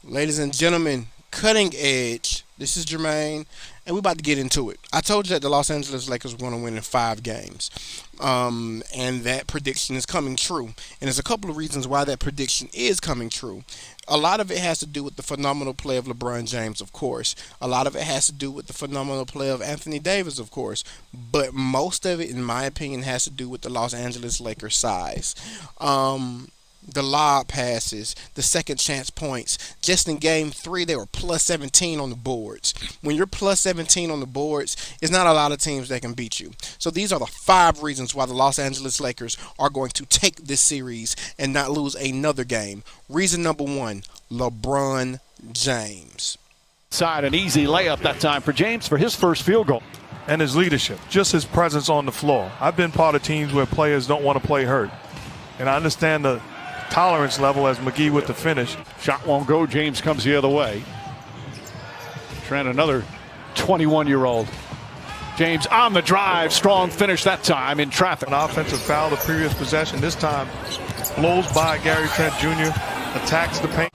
Ladies and gentlemen, cutting edge. This is Jermaine, and we're about to get into it. I told you that the Los Angeles Lakers were going to win in 5 games, and that prediction is coming true. And there's a couple of reasons why that prediction is coming true. A lot of it has to do with the phenomenal play of LeBron James, of course. A lot of it has to do with the phenomenal play of Anthony Davis, of course. But most of it, in my opinion, has to do with the Los Angeles Lakers size. The lob passes, the second chance points. Just in game three, they were plus 17 on the boards. When you're plus 17 on the boards, it's not a lot of teams that can beat you. So these are the 5 reasons why the Los Angeles Lakers are going to take this series and not lose another game. Reason number one, LeBron James. Side an easy layup that time for James for his first field goal. And his leadership, just his presence on the floor. I've been part of teams where players don't want to play hurt. And I understand the tolerance level as McGee with the finish. Shot won't go. James comes the other way. Trent, another 21-year-old. James on the drive. Strong finish that time in traffic. An offensive foul the previous possession. This time blows by Gary Trent Jr., attacks the paint.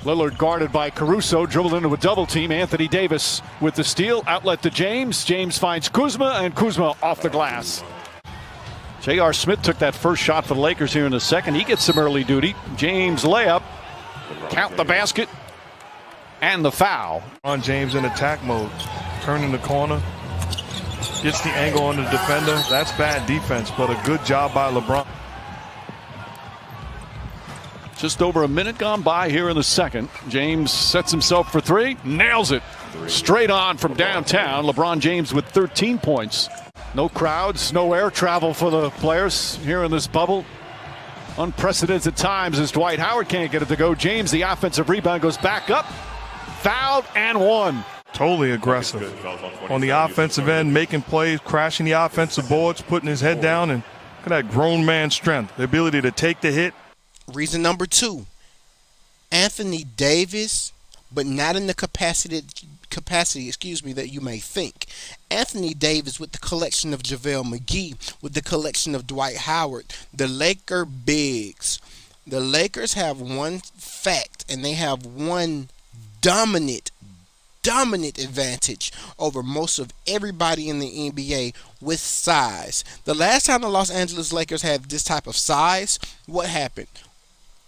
Lillard guarded by Caruso, dribbled into a double team. Anthony Davis with the steal. Outlet to James. James finds Kuzma, and Kuzma off the glass. J.R. Smith took that first shot for the Lakers here in the second. He gets some early duty. James layup. Count the basket. And the foul. On James in attack mode. Turning the corner. Gets the angle on the defender. That's bad defense, but a good job by LeBron. Just over a minute gone by here in the second. James sets himself for three. Nails it. Straight on from downtown. LeBron James with 13 points. No crowds, no air travel for the players here in this bubble. Unprecedented times as Dwight Howard can't get it to go. James, the offensive rebound, goes back up. Fouled and one. Totally aggressive. On the offensive end, making plays, crashing the offensive boards, putting his head down, and look at that grown man strength. The ability to take the hit. Reason number two, Anthony Davis, but not in the capacity, that you may think. Anthony Davis with the collection of JaVale McGee, with the collection of Dwight Howard, the Laker bigs. The Lakers have one fact, and they have one dominant advantage over most of everybody in the NBA with size. The last time the Los Angeles Lakers had this type of size, what happened?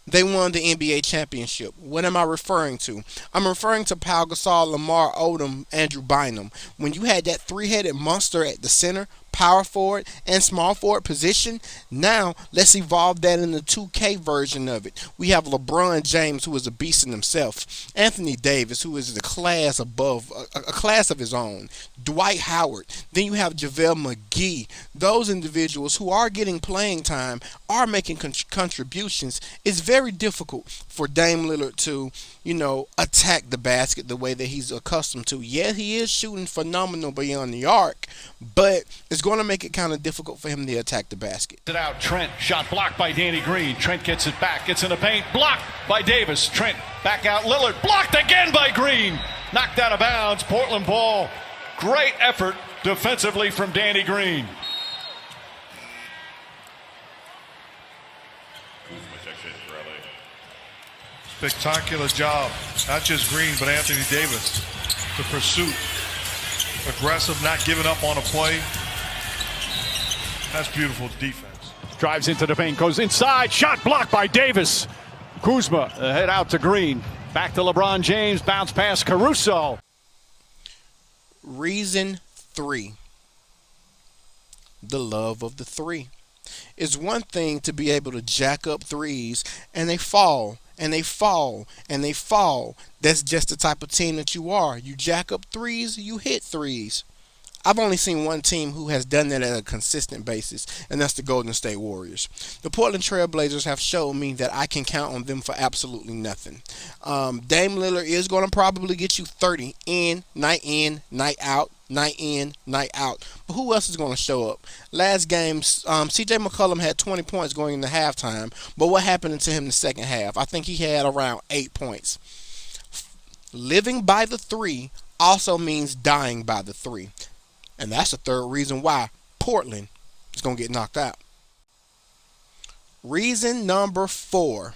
They won the NBA championship. What am I referring to? I'm referring to Pau Gasol, Lamar Odom, Andrew Bynum. When you had that three-headed monster at the center, power forward, and small forward position, now let's evolve that in the 2K version of it. We have LeBron James, who is a beast in himself. Anthony Davis, who is the class above, a class of his own. Dwight Howard. Then you have JaVale McGee. Those individuals who are getting playing time are making contributions. It's very difficult for Dame Lillard to, attack the basket the way that he's accustomed to. Yeah, he is shooting phenomenal beyond the arc, but it's going to make it kind of difficult for him to attack the basket. It out. Trent, shot blocked by Danny Green. Trent gets it back, gets in the paint, blocked by Davis. Trent back out. Lillard blocked again by Green. Knocked out of bounds. Portland ball. Great effort defensively from Danny Green. Spectacular job. Not just Green, but Anthony Davis. The pursuit. Aggressive, not giving up on a play. That's beautiful defense. Drives into the paint, goes inside. Shot blocked by Davis. Kuzma head out to Green. Back to LeBron James. Bounce pass Caruso. Reason 3. The love of the three. It's one thing to be able to jack up threes and they fall. And they fall, and they fall. That's just the type of team that you are. You jack up threes, you hit threes. I've only seen one team who has done that at a consistent basis, and that's the Golden State Warriors. The Portland Trail Blazers have shown me that I can count on them for absolutely nothing. Dame Lillard is going to probably get you 30 in, night out. Night in, night out. But who else is going to show up? Last game, C.J. McCollum had 20 points going into halftime. But what happened to him in the second half? I think he had around 8 points. Living by the three also means dying by the three. And that's the third reason why Portland is going to get knocked out. Reason number 4.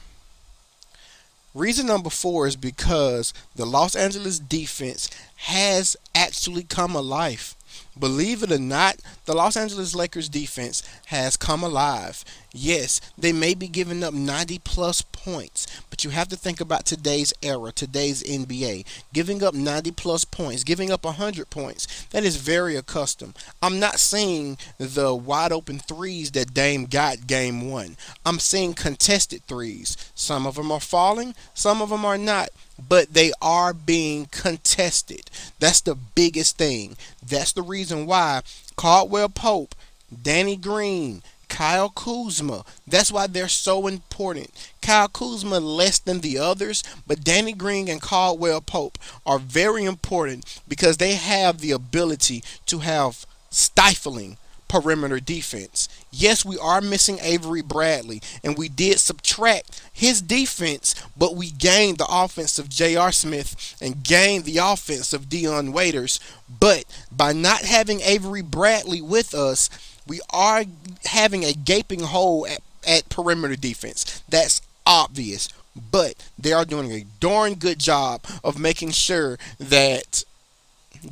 Reason number 4 is because the Los Angeles defense has actually come alive. Believe it or not, the Los Angeles Lakers defense has come alive. Yes, they may be giving up 90 plus points, but you have to think about today's era, today's NBA. Giving up 90 plus points, giving up 100 points, that is very accustomed. I'm not seeing the wide open threes that Dame got game 1. I'm seeing contested threes. Some of them are falling, some of them are not, but they are being contested. That's the biggest thing. That's the reason why Caldwell Pope, Danny Green, Kyle Kuzma, that's why they're so important. Kyle Kuzma less than the others, but Danny Green and Caldwell Pope are very important because they have the ability to have stifling perimeter defense. Yes, we are missing Avery Bradley, and we did subtract his defense, but we gained the offense of J.R. Smith and gained the offense of Dion Waiters. But by not having Avery Bradley with us, we are having a gaping hole at perimeter defense. That's obvious, but they are doing a darn good job of making sure that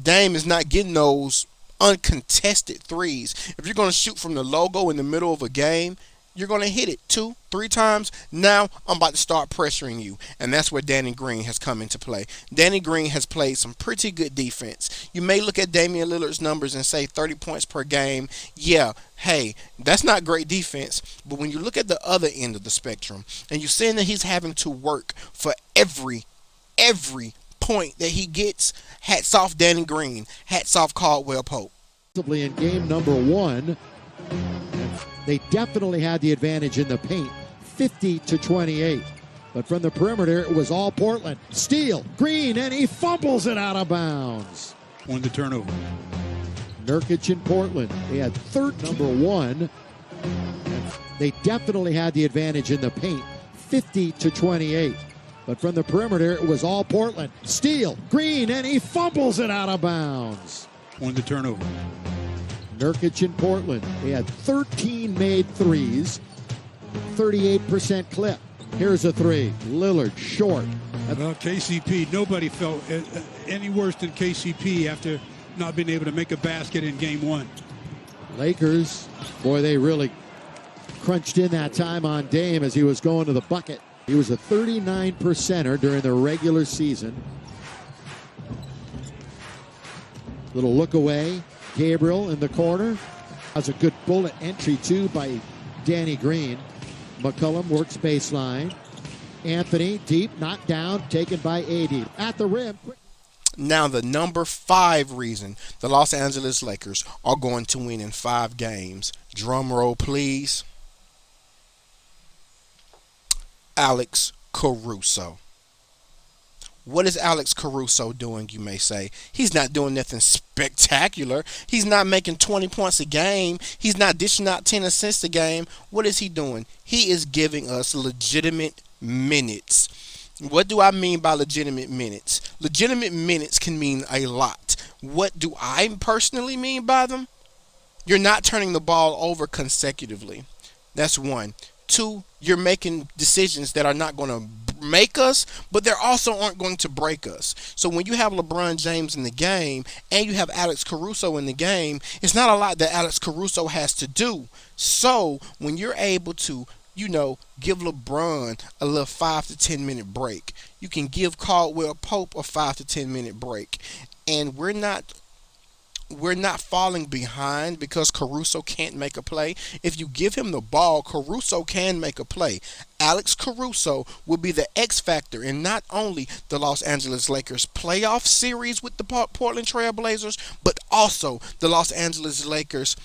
Dame is not getting those uncontested threes. If you're going to shoot from the logo in the middle of a game, you're going to hit it 2-3 times. Now I'm about to start pressuring you, and that's where Danny Green has come into play. Danny Green has played some pretty good defense. You may look at Damian Lillard's numbers and say 30 points per game. Yeah, hey, that's not great defense, but when you look at the other end of the spectrum and you're seeing that he's having to work for every point that he gets, hats off Danny Green, hats off Caldwell Pope. In game number 1, they definitely had the advantage in the paint, 50-28. But from the perimeter, it was all Portland. Steal, Green, and he fumbles it out of bounds. On the turnover. Nurkic in Portland. They had number 1. They definitely had the advantage in the paint, 50-28. But from the perimeter, it was all Portland. Steal, Green, and he fumbles it out of bounds. On the turnover. Nurkic in Portland. They had 13 made threes, 38% clip. Here's a 3. Lillard, short. Well, KCP, nobody felt any worse than KCP after not being able to make a basket in game 1. Lakers, boy, they really crunched in that time on Dame as he was going to the bucket. He was a 39%er during the regular season. Little look away. Gabriel in the corner. That's a good bullet entry, too, by Danny Green. McCollum works baseline. Anthony, deep, not down, taken by AD. At the rim. Now, the number 5 reason the Los Angeles Lakers are going to win in 5 games. Drum roll, please. Alex Caruso. What is Alex Caruso doing, you may say? He's not doing nothing spectacular. He's not making 20 points a game. He's not dishing out 10 assists a game. What is he doing? He is giving us legitimate minutes. What do I mean by legitimate minutes? Legitimate minutes can mean a lot. What do I personally mean by them? You're not turning the ball over consecutively. That's 1. 2, you're making decisions that are not going to make us, but they also aren't going to break us. So when you have LeBron James in the game and you have Alex Caruso in the game, it's not a lot that Alex Caruso has to do. So when you're able to, give LeBron a little 5 to 10 minute break, you can give Caldwell Pope a 5 to 10 minute break, and we're not falling behind because Caruso can't make a play. If you give him the ball, Caruso can make a play. Alex Caruso will be the X factor in not only the Los Angeles Lakers playoff series with the Portland Trail Blazers, but also the Los Angeles Lakers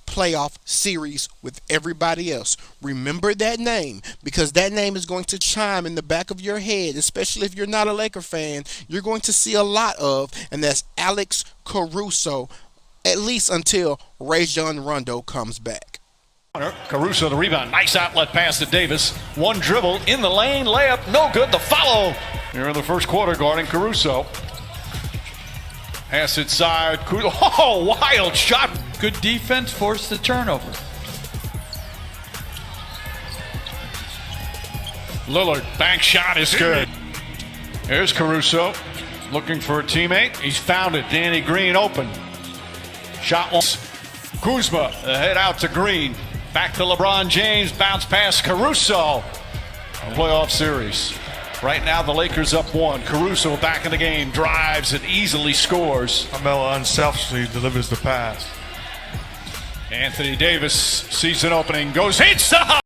playoff series with everybody else. Remember that name, because that name is going to chime in the back of your head, especially if you're not a Laker fan. You're going to see a lot of, and that's Alex Caruso, at least until Rajon Rondo comes back. Caruso the rebound. Nice outlet pass to Davis. One dribble in the lane. Layup. No good. The follow here in the first quarter guarding Caruso. Pass inside. Oh, wild shot. Good defense forced the turnover. Lillard. Bank shot is good. Here's Caruso looking for a teammate. He's found it. Danny Green open. Shot once. Kuzma, the head out to Green. Back to LeBron James. Bounce past Caruso. A playoff series. Right now the Lakers up 1. Caruso back in the game. Drives and easily scores. Carmelo unselfishly delivers the pass. Anthony Davis sees an opening. Goes inside.